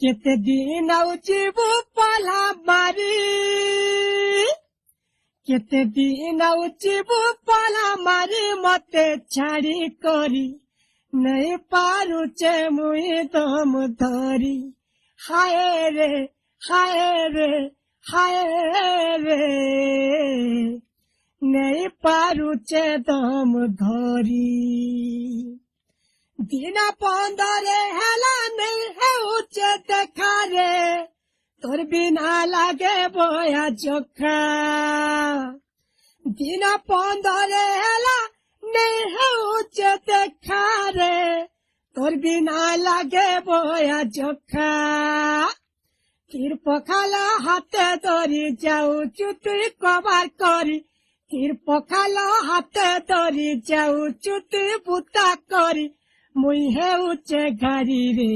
କେତେ ଦିନ ଆଉ ଯିବୁ ପାଲା ମାରି କେତେ ଦିନ ଆଉ ଯିବୁ ପାଲା ମାରି ମତେ ଛାଡି କରି ନେଇ ପାରୁଛେ ମୁଇଁ ତମ ଧରି ହାୟ ରେ ହାୟ ରେ ହାୟ ରେ ନେଇ ପାରୁଛେ ତମ ଧରି ଦିନ 15 ହେଲା ନେଇ ହେଉଛେ ଦେଖାରେ তোর বিনা লাগে বয়া চোখা দিন 15 হেলা নেই হেউছে দেখারে তোর বিনা লাগে বয়া চোখা তীর পখালা হাতে ধরি যাউছু তুই কবার করি তীর পখালা হাতে ধরি যাউছু তুই বুতা করি মুই হেউছে গাড়ি রে